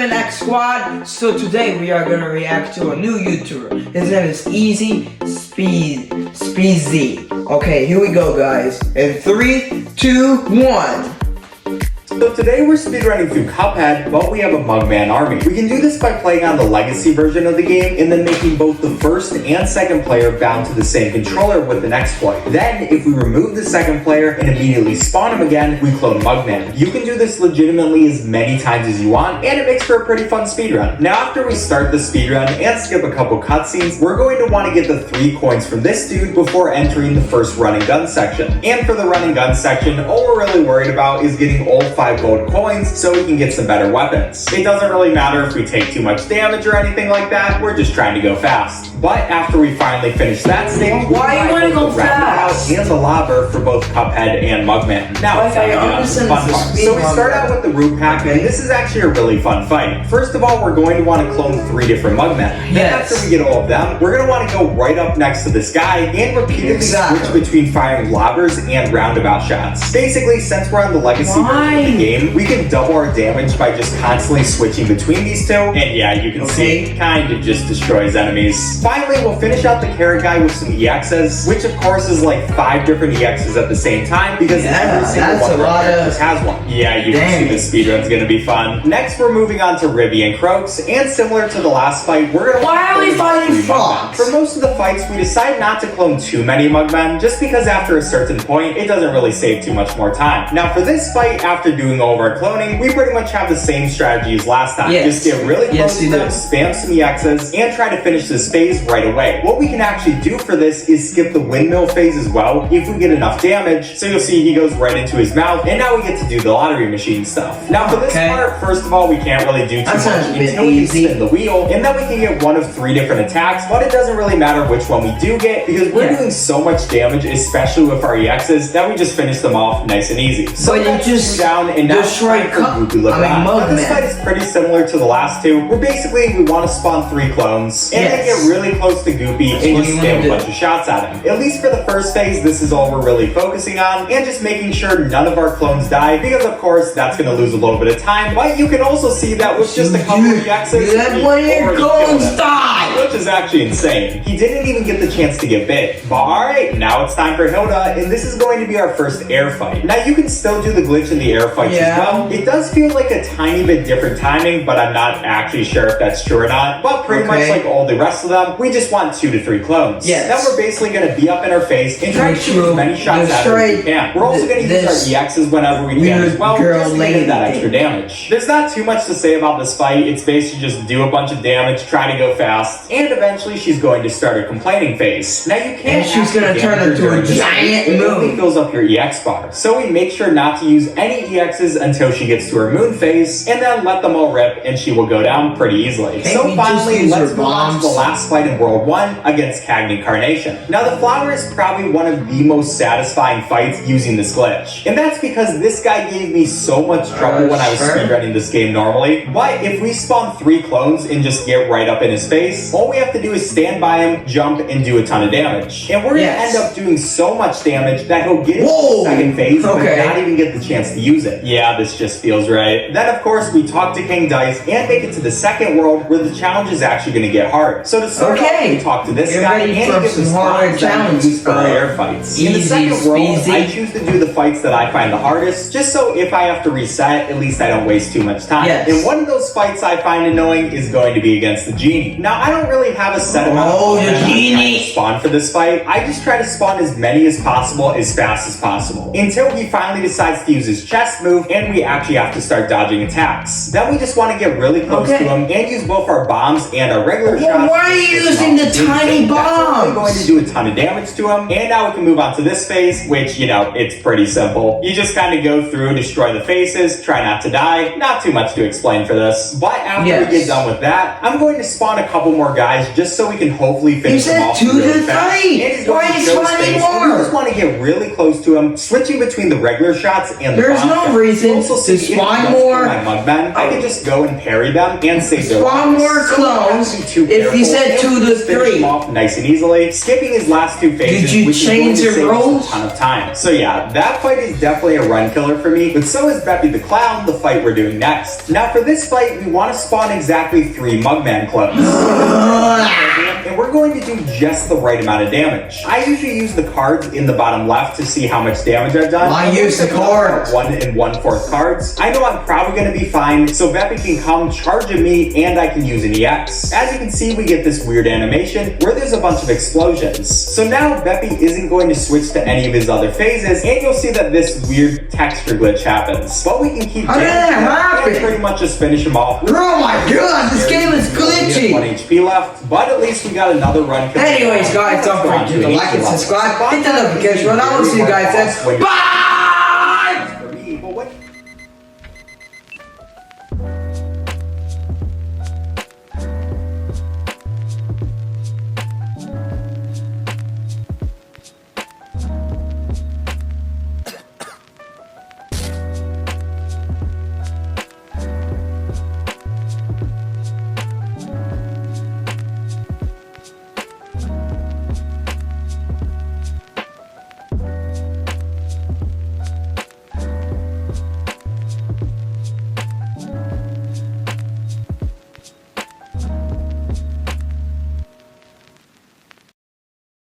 an X Squad. So today we are gonna react to a new YouTuber. His name is spezy. Okay, here we go, guys. In 3, 2, 1. So today we're speedrunning through Cuphead, but we have a Mugman army. We can do this by playing on the legacy version of the game and then making both the first and second player bound to the same controller with an exploit. Then, if we remove the second player and immediately spawn him again, we clone Mugman. You can do this legitimately as many times as you want, and it makes for a pretty fun speedrun. Now after we start the speedrun and skip a couple cutscenes, we're going to want to get the 3 coins from this dude before entering the first run and gun section. And for the run and gun section, all we're really worried about is getting all 5 gold coins so we can get some better weapons. It doesn't really matter if we take too much damage or anything like that, we're just trying to go fast. But after we finally finish that stage, why do you want to go fast? And the lobber for both Cuphead and Mugman. Now it's time to get on to the fun part. So we start out with the root pack, and this is actually a really fun fight. First of all, we're going to want to clone 3 different Mugmen. Then after we get all of them, we're going to want to go right up next to this guy and repeatedly switch between firing lobbers and roundabout shots. Basically, since we're on the legacy version of the game, we can double our damage by just constantly switching between these two. And yeah, you can see it kind of just destroys enemies. Finally, we'll finish out the carrot guy with some EXs, which of course is like 5 different EXs at the same time because every single one of our characters has one. Yeah, you can see the speedrun's gonna be fun. Next, we're moving on to Ribby and Croaks, and similar to the last fight, we're gonna Why are we fighting frogs? For most of the fights, we decide not to clone too many Mugmen, just because after a certain point, it doesn't really save too much more time. Now for this fight, after doing all of our cloning, we pretty much have the same strategy as last time. Just get really close to them, spam some EXs, and try to finish this phase right away. What we can actually do for this is skip the windmill phase as well if we get enough damage. So you'll see he goes right into his mouth, and now we get to do the lottery machine stuff. Now for this part, first of all, we can't really do too much until we spin the wheel, and then we can get one of 3 different attacks, but it doesn't really matter which one we do get because we're doing so much damage, especially with our EXs, that we just finish them off nice and easy. So you just down and now destroy this fight is pretty similar to the last 2. Where basically we want to spawn 3 clones and then get really close to Goopy and just spam a bunch of shots at him. At least for the first phase, this is all we're really focusing on, and just making sure none of our clones die, because of course that's going to lose a little bit of time. But you can also see that with just a couple of EXs, which is actually insane. He didn't even get the chance to get bit. But alright, now it's time for Hilda, and this is going to be our first air fight. Now you can still do the glitch in the air fights as well. It does feel like a tiny bit different timing, but I'm not actually sure if that's true or not. But pretty much like all the rest of them, we just want 2 to 3 clones. Then we're basically going to be up in our face and try to shoot as many shots at her as we can. We're also going to use our EXs whenever we can as well, just to get that extra damage. There's not too much to say about this fight. It's basically just do a bunch of damage, try to go fast, and eventually she's going to start her complaining phase. Now you can't. And she's going to turn into a giant moon. It only fills up your EX bar, so we make sure not to use any EXs until she gets to her moon phase, and then let them all rip, and she will go down pretty easily. So finally, let's move on to the last fight in World 1 against Cagney Carnation. Now the flower is probably one of the most satisfying fights using this glitch, and that's because this guy gave me so much trouble when I was speedrunning this game normally. But if we spawn 3 clones and just get right up in his face, all we have to do is stand by him, jump, and do a ton of damage. And we're gonna end up doing so much damage that he'll get into the second phase but not even get the chance to use it. Yeah, this just feels right. Then of course we talk to King Dice and make it to the second world where the challenge is actually going to get hard. So to start off, we talk to this guy and he gives us harder challenges for our air fights. In the second world, I choose to do the fights that I find the hardest, just so if I have to reset, at least I don't waste too much time. And one of those fights I find annoying is going to be against the genie. Now I don't really have a set amount of spawn for this fight. I just try to spawn as many as possible as fast as possible until he finally decides to use his chest move and we actually have to start dodging attacks. Then we just want to get really close to him and use both our bombs and our regular shots. Why are you using the tiny bombs? We're going to do a ton of damage to him, and now we can move on to this phase, which, you know, it's pretty simple. You just kind of go through, destroy the faces, try not to die. Not too much to explain for this. But after we get done with that, I'm going to spawn a couple more guys just so we can hopefully finish them off really fast. Why are you spawning more? We just want to get really close to him, switching between the regular shots and the bomb shots. There's no reason to spawn more. My Mugmen, I can just go and parry them and save their spawn more clones. If you said 2 to 3, off nice and easily, skipping his last 2 phases. Did you change your rules? A ton of time. So yeah, that that fight is definitely a run killer for me, but so is Beppy the Clown, the fight we're doing next. Now for this fight, we want to spawn exactly 3 Mugman clones. And we're going to do just the right amount of damage. I usually use the cards in the bottom left to see how much damage I've done. I use the cards. 1 1/4 cards. I know I'm probably going to be fine, so Beppy can come charge at me and I can use an EX. As you can see, we get this weird animation where there's a bunch of explosions. So now Beppy isn't going to switch to any of his other phases, and you'll see that this weird texture glitch happens. But we can keep and pretty much just finish him off. Oh my god, this game is glitchy! 1 HP left, but at least we got another run. Anyways, guys, don't forget to like and subscribe, hit the notification bell. I will see you guys then. Bye!